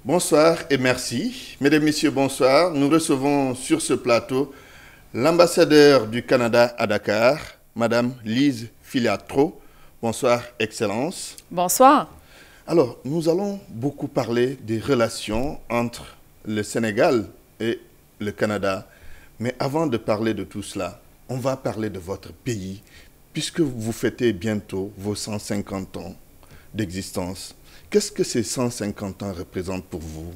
Bonsoir et merci. Mesdames, Messieurs, bonsoir. Nous recevons sur ce plateau l'ambassadeur du Canada à Dakar, Madame Lise Filiatro. Bonsoir, Excellence. Bonsoir. Alors, nous allons beaucoup parler des relations entre le Sénégal et le Canada. Mais avant de parler de tout cela, on va parler de votre pays, puisque vous fêtez bientôt vos 150 ans d'existence. Qu'est-ce que ces 150 ans représentent pour vous?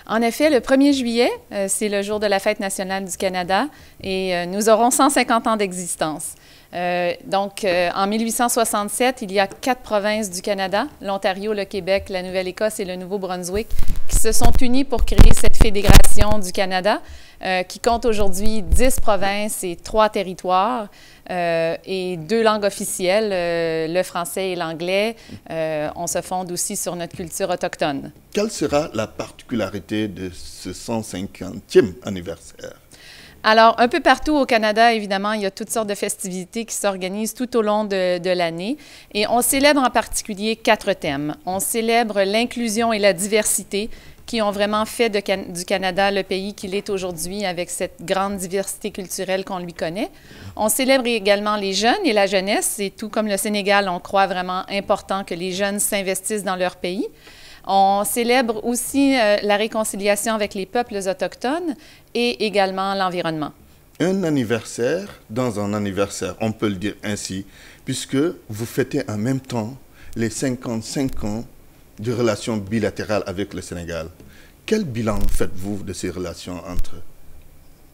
En effet, le 1er juillet, c'est le jour de la Fête nationale du Canada et nous aurons 150 ans d'existence. En 1867, il y a 4 provinces du Canada, l'Ontario, le Québec, la Nouvelle-Écosse et le Nouveau-Brunswick, qui se sont unies pour créer cette fédération du Canada, qui compte aujourd'hui 10 provinces et 3 territoires et 2 langues officielles, le français et l'anglais. On se fonde aussi sur notre culture autochtone. Quelle sera la particularité de ce 150e anniversaire? Alors, un peu partout au Canada, évidemment, il y a toutes sortes de festivités qui s'organisent tout au long de l'année. Et on célèbre en particulier 4 thèmes. On célèbre l'inclusion et la diversité qui ont vraiment fait du Canada le pays qu'il est aujourd'hui avec cette grande diversité culturelle qu'on lui connaît. On célèbre également les jeunes et la jeunesse. Et tout comme le Sénégal, on croit vraiment important que les jeunes s'investissent dans leur pays. On célèbre aussi la réconciliation avec les peuples autochtones et également l'environnement. Un anniversaire dans un anniversaire, on peut le dire ainsi, puisque vous fêtez en même temps les 55 ans de relations bilatérales avec le Sénégal. Quel bilan faites-vous de ces relations entre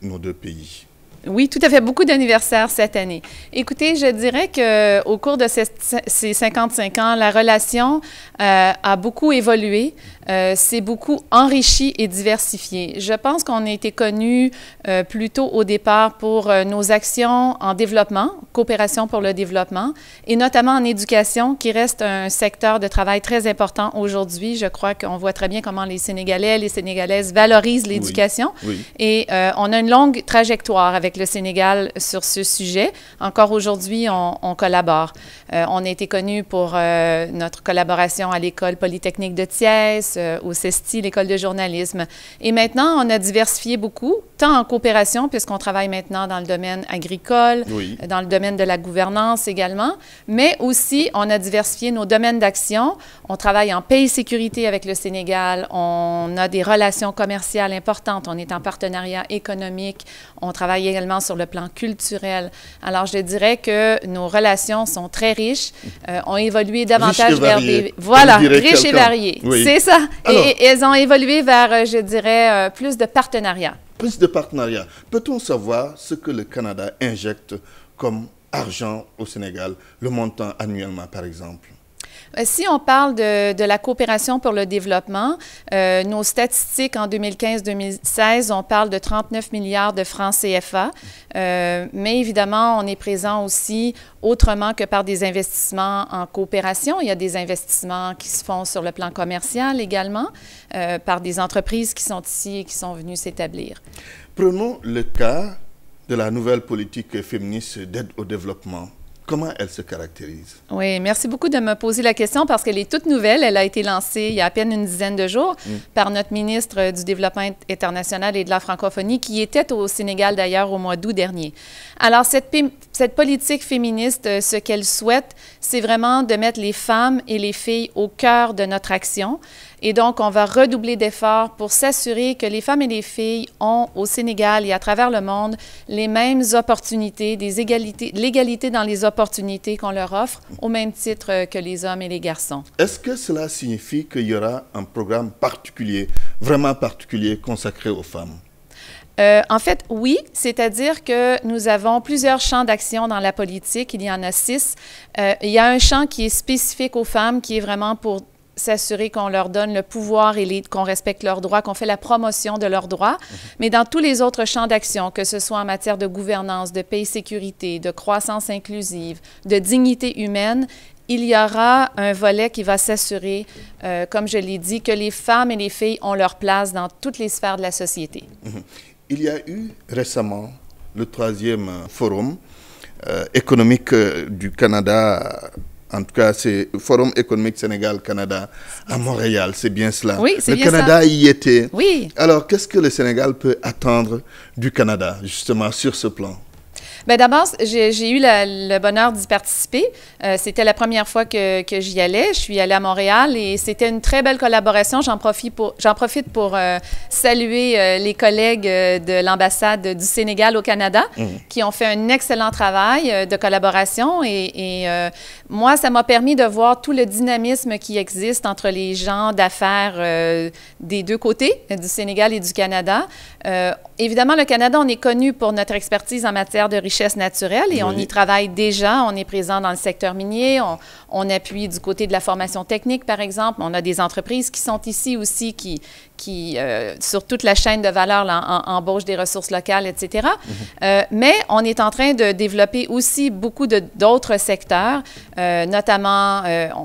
nos deux pays? Oui, tout à fait. Beaucoup d'anniversaires cette année. Écoutez, je dirais qu'au cours de ces 55 ans, la relation a beaucoup évolué, s'est beaucoup enrichie et diversifiée. Je pense qu'on a été connus plutôt au départ pour nos actions en développement, coopération pour le développement, et notamment en éducation, qui reste un secteur de travail très important aujourd'hui. Je crois qu'on voit très bien comment les Sénégalais et les Sénégalaises valorisent l'éducation. Oui, oui. Et on a une longue trajectoire avec le Sénégal sur ce sujet. Encore aujourd'hui, on collabore. On a été connus pour notre collaboration à l'École polytechnique de Thiès, au CESTI, l'École de journalisme. Et maintenant, on a diversifié beaucoup, tant en coopération, puisqu'on travaille maintenant dans le domaine agricole, oui, dans le domaine de la gouvernance également, mais aussi, on a diversifié nos domaines d'action. On travaille en paix et sécurité avec le Sénégal. On a des relations commerciales importantes. On est en partenariat économique. On travaille également sur le plan culturel. Alors, je dirais que nos relations sont très riches, ont évolué davantage vers des... Voilà, riches et variées. Oui. C'est ça. Alors, et elles ont évolué vers, je dirais, plus de partenariat. Plus de partenariat. Peut-on savoir ce que le Canada injecte comme argent au Sénégal, le montant annuellement, par exemple? Si on parle de la coopération pour le développement, nos statistiques en 2015-2016, on parle de 39 milliards de francs CFA, mais évidemment, on est présent aussi autrement que par des investissements en coopération. Il y a des investissements qui se font sur le plan commercial également, par des entreprises qui sont ici et qui sont venues s'établir. Prenons le cas de la nouvelle politique féministe d'aide au développement. Comment elle se caractérise? Oui, merci beaucoup de me poser la question parce qu'elle est toute nouvelle. Elle a été lancée il y a à peine une dizaine de jours par notre ministre du Développement international et de la francophonie qui était au Sénégal d'ailleurs au mois d'août dernier. Alors, cette politique féministe, ce qu'elle souhaite, c'est vraiment de mettre les femmes et les filles au cœur de notre action. Et donc, on va redoubler d'efforts pour s'assurer que les femmes et les filles ont, au Sénégal et à travers le monde, les mêmes opportunités, l'égalité dans les opportunités qu'on leur offre, au même titre que les hommes et les garçons. Est-ce que cela signifie qu'il y aura un programme particulier, vraiment particulier, consacré aux femmes? En fait, oui, c'est-à-dire que nous avons plusieurs champs d'action dans la politique. Il y en a 6. Il y a un champ qui est spécifique aux femmes, qui est vraiment pour s'assurer qu'on leur donne le pouvoir et qu'on respecte leurs droits, qu'on fait la promotion de leurs droits. Mais dans tous les autres champs d'action, que ce soit en matière de gouvernance, de paix et sécurité, de croissance inclusive, de dignité humaine, il y aura un volet qui va s'assurer, comme je l'ai dit, que les femmes et les filles ont leur place dans toutes les sphères de la société. Il y a eu récemment le 3e forum économique du Canada En tout cas, c'est Forum économique Sénégal-Canada à Montréal, c'est bien cela. Oui, c'est bien ça. Le Canada y était. Oui. Alors, qu'est-ce que le Sénégal peut attendre du Canada, justement, sur ce plan? Bien, d'abord, j'ai eu le bonheur d'y participer. C'était la première fois que j'y allais. Je suis allée à Montréal et c'était une très belle collaboration. J'en profite pour saluer les collègues de l'ambassade du Sénégal au Canada qui ont fait un excellent travail de collaboration. Et moi, ça m'a permis de voir tout le dynamisme qui existe entre les gens d'affaires des deux côtés, du Sénégal et du Canada. Évidemment, le Canada, on est connu pour notre expertise en matière de richesse naturelle et on y travaille déjà. On est présent dans le secteur minier. On appuie du côté de la formation technique, par exemple. On a des entreprises qui sont ici aussi qui sur toute la chaîne de valeur, embauchent des ressources locales, etc. Mais on est en train de développer aussi beaucoup d'autres secteurs, notamment,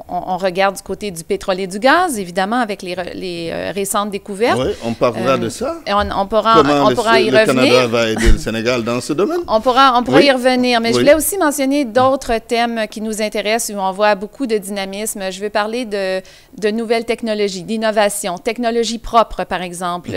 on regarde du côté du pétrole et du gaz, évidemment, avec les récentes découvertes. Oui, on parlera de ça. On pourra y revenir. Le Canada va aider le Sénégal dans ce domaine? On pourra y revenir, mais je voulais aussi mentionner d'autres thèmes qui nous intéressent, où on voit beaucoup de dynamisme. Je veux parler de nouvelles technologies, d'innovation, technologies propres, par exemple,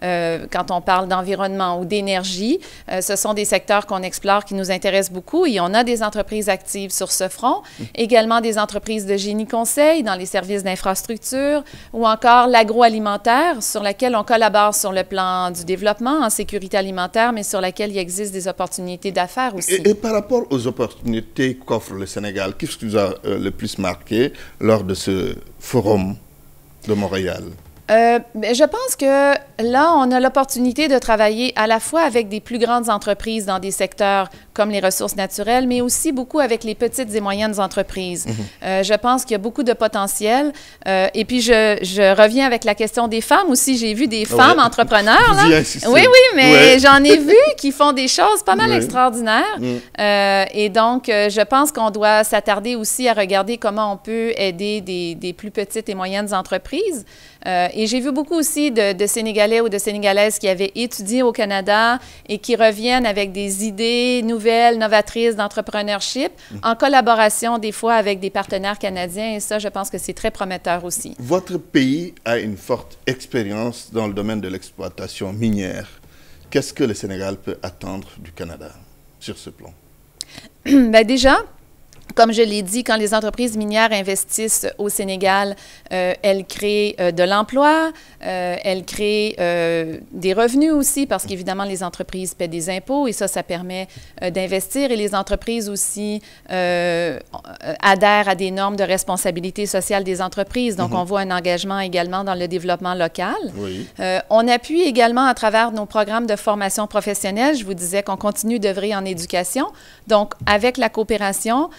quand on parle d'environnement ou d'énergie. Ce sont des secteurs qu'on explore qui nous intéressent beaucoup et on a des entreprises actives sur ce front. Également des entreprises de génie conseil dans les services d'infrastructure ou encore l'agroalimentaire sur laquelle on collabore sur le plan du développement en sécurité alimentaire, mais sur laquelle il existe des opportunités d'affaires aussi. Et par rapport aux opportunités qu'offre le Sénégal, qu'est-ce qui vous a le plus marqué lors de ce forum de Montréal? Je pense que là, on a l'opportunité de travailler à la fois avec des plus grandes entreprises dans des secteurs comme les ressources naturelles, mais aussi beaucoup avec les petites et moyennes entreprises. Je pense qu'il y a beaucoup de potentiel. Et puis, je reviens avec la question des femmes aussi. J'ai vu des femmes entrepreneurs. Là. Oui, mais j'en ai vu qui font des choses pas mal extraordinaires. Et donc, je pense qu'on doit s'attarder aussi à regarder comment on peut aider des plus petites et moyennes entreprises. Et j'ai vu beaucoup aussi de Sénégalais ou de Sénégalaises qui avaient étudié au Canada et qui reviennent avec des idées nouvelles, novatrices d'entrepreneurship, en collaboration des fois avec des partenaires canadiens. Et ça, je pense que c'est très prometteur aussi. Votre pays a une forte expérience dans le domaine de l'exploitation minière. Qu'est-ce que le Sénégal peut attendre du Canada sur ce plan? Bien, déjà, comme je l'ai dit, quand les entreprises minières investissent au Sénégal, elles créent de l'emploi, elles créent des revenus aussi, parce qu'évidemment, les entreprises paient des impôts et ça permet d'investir. Et les entreprises aussi adhèrent à des normes de responsabilité sociale des entreprises. Donc, on voit un engagement également dans le développement local. On appuie également à travers nos programmes de formation professionnelle. Je vous disais qu'on continue d'œuvrer en éducation. Donc, avec la coopération,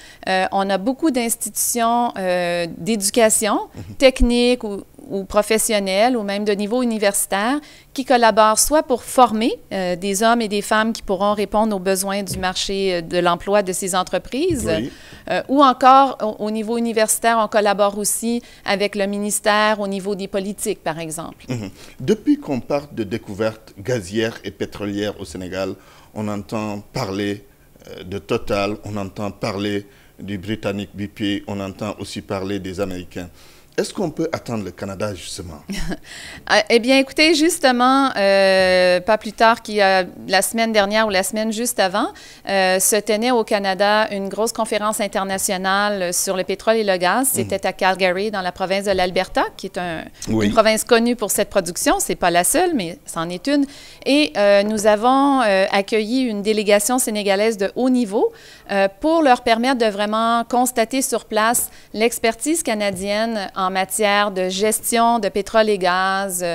on a beaucoup d'institutions d'éducation technique ou professionnelle ou même de niveau universitaire qui collaborent soit pour former des hommes et des femmes qui pourront répondre aux besoins du marché de l'emploi de ces entreprises ou encore au niveau universitaire, on collabore aussi avec le ministère au niveau des politiques, par exemple. Depuis qu'on parle de découvertes gazières et pétrolières au Sénégal, on entend parler de Total, on entend parler du Britannique BP, on entend aussi parler des Américains. Est-ce qu'on peut attendre le Canada, justement? Eh bien, écoutez, justement, pas plus tard la semaine dernière ou la semaine juste avant, se tenait au Canada une grosse conférence internationale sur le pétrole et le gaz. C'était à Calgary, dans la province de l'Alberta, qui est une province connue pour cette production. Ce n'est pas la seule, mais c'en est une. Et nous avons accueilli une délégation sénégalaise de haut niveau pour leur permettre de vraiment constater sur place l'expertise canadienne en matière de gestion de pétrole et gaz,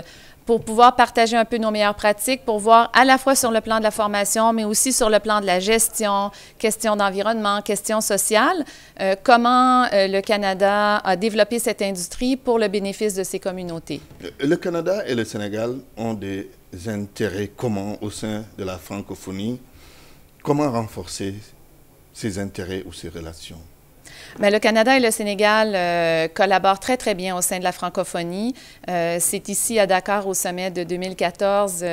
pour pouvoir partager un peu nos meilleures pratiques, pour voir à la fois sur le plan de la formation, mais aussi sur le plan de la gestion, question d'environnement, question sociale, comment le Canada a développé cette industrie pour le bénéfice de ses communautés. Le Canada et le Sénégal ont des intérêts communs au sein de la francophonie. Comment renforcer ces intérêts ou ces relations? Bien, le Canada et le Sénégal collaborent très, très bien au sein de la francophonie. C'est ici, à Dakar, au sommet de 2014,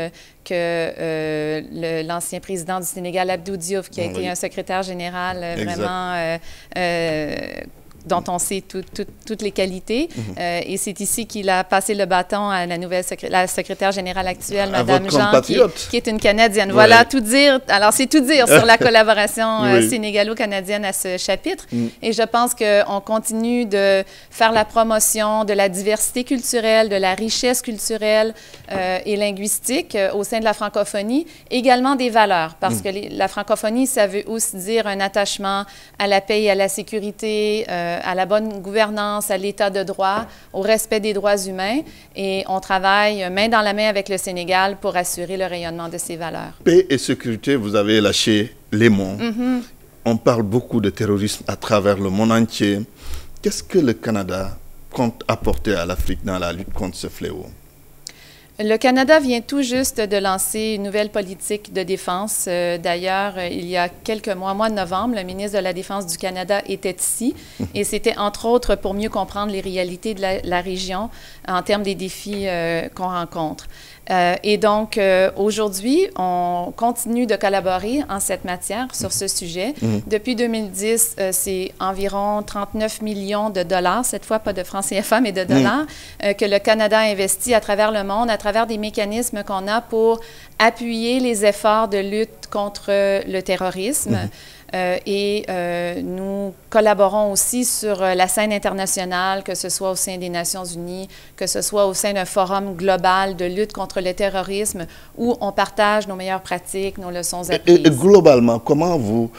que l'ancien président du Sénégal, Abdou Diouf, qui a été un secrétaire général vraiment dont on sait toutes les qualités. Et c'est ici qu'il a passé le bâton à la secrétaire générale actuelle, Mme Jean, qui est une Canadienne. Voilà, tout dire. Alors, c'est tout dire sur la collaboration sénégalo-canadienne à ce chapitre. Et je pense qu'on continue de faire la promotion de la diversité culturelle, de la richesse culturelle et linguistique au sein de la francophonie, également des valeurs, parce que la francophonie, ça veut aussi dire un attachement à la paix et à la sécurité, à la bonne gouvernance, à l'état de droit, au respect des droits humains, et on travaille main dans la main avec le Sénégal pour assurer le rayonnement de ces valeurs. Paix et sécurité, vous avez lâché les mots. On parle beaucoup de terrorisme à travers le monde entier. Qu'est-ce que le Canada compte apporter à l'Afrique dans la lutte contre ce fléau? Le Canada vient tout juste de lancer une nouvelle politique de défense. D'ailleurs, il y a quelques mois, mois de novembre, le ministre de la Défense du Canada était ici et c'était entre autres pour mieux comprendre les réalités de la région en termes des défis qu'on rencontre. Et donc, aujourd'hui, on continue de collaborer en cette matière sur ce sujet. Depuis 2010, c'est environ 39 millions de dollars, cette fois pas de francs CFA, mais de dollars, que le Canada investit à travers le monde, à travers des mécanismes qu'on a pour appuyer les efforts de lutte contre le terrorisme. Nous collaborons aussi sur la scène internationale, que ce soit au sein des Nations unies, que ce soit au sein d'un forum global de lutte contre le terrorisme, où on partage nos meilleures pratiques, nos leçons apprises. Et globalement, comment vous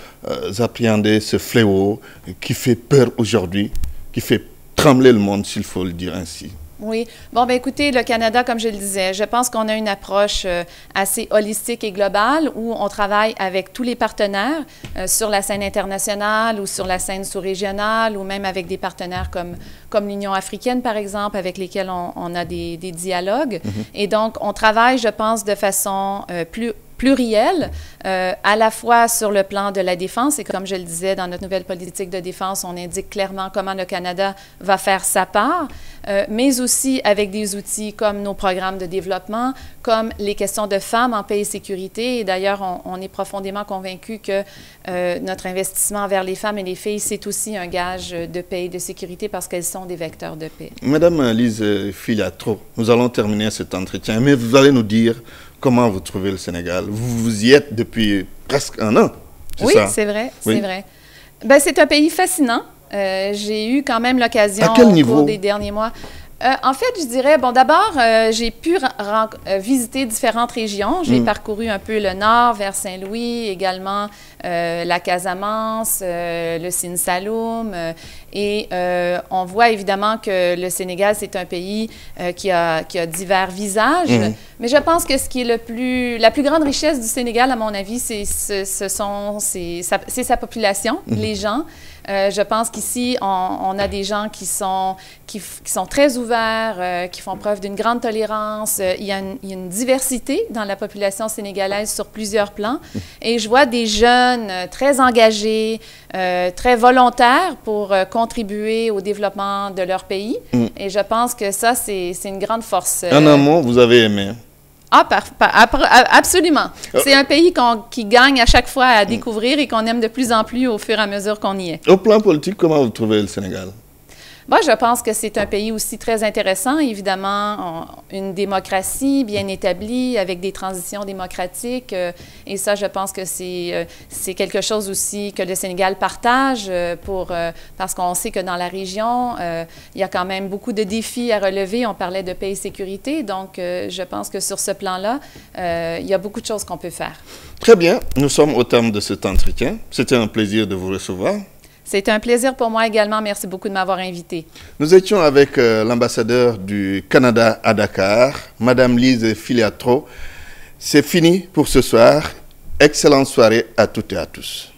appréhendez ce fléau qui fait peur aujourd'hui, qui fait trembler le monde, s'il faut le dire ainsi? Oui. Bon, bien écoutez, le Canada, comme je le disais, je pense qu'on a une approche assez holistique et globale où on travaille avec tous les partenaires sur la scène internationale ou sur la scène sous-régionale ou même avec des partenaires comme l'Union africaine, par exemple, avec lesquels on a des dialogues. Et donc, on travaille, je pense, de façon plurielle, à la fois sur le plan de la défense, et comme je le disais, dans notre nouvelle politique de défense, on indique clairement comment le Canada va faire sa part, mais aussi avec des outils comme nos programmes de développement, comme les questions de femmes en paix et sécurité. Et d'ailleurs, on est profondément convaincus que notre investissement vers les femmes et les filles, c'est aussi un gage de paix et de sécurité parce qu'elles sont des vecteurs de paix. Madame Lise Filiatro, nous allons terminer cet entretien, mais vous allez nous dire comment vous trouvez le Sénégal. Vous y êtes depuis presque un an, oui, c'est vrai, c'est vrai. Ben, c'est un pays fascinant. J'ai eu quand même l'occasion au cours des derniers mois. En fait, je dirais, bon, d'abord, j'ai pu visiter différentes régions. J'ai parcouru un peu le nord vers Saint-Louis, également la Casamance, le Sine Saloum. Et on voit évidemment que le Sénégal, c'est un pays qui a divers visages. Mais je pense que ce qui est la plus grande richesse du Sénégal, à mon avis, c'est sa population, les gens. Je pense qu'ici, on a des gens qui sont très ouverts, qui font preuve d'une grande tolérance. Il y a une diversité dans la population sénégalaise sur plusieurs plans. Et je vois des jeunes très engagés, très volontaires pour contribuer au développement de leur pays. Et je pense que ça, c'est une grande force. En un mot, vous avez aimé? Ah, absolument. C'est un pays qui gagne à chaque fois à découvrir et qu'on aime de plus en plus au fur et à mesure qu'on y est. Au plan politique, comment vous trouvez le Sénégal? Bon, je pense que c'est un pays aussi très intéressant. Évidemment, une démocratie bien établie avec des transitions démocratiques. Et ça, je pense que c'est quelque chose aussi que le Sénégal partage parce qu'on sait que dans la région, il y a quand même beaucoup de défis à relever. On parlait de paix et sécurité. Donc, je pense que sur ce plan-là, il y a beaucoup de choses qu'on peut faire. Très bien. Nous sommes au terme de cet entretien. C'était un plaisir de vous recevoir. C'est un plaisir pour moi également. Merci beaucoup de m'avoir invité. Nous étions avec l'ambassadeur du Canada à Dakar, Madame Lise Filiatro. C'est fini pour ce soir. Excellente soirée à toutes et à tous.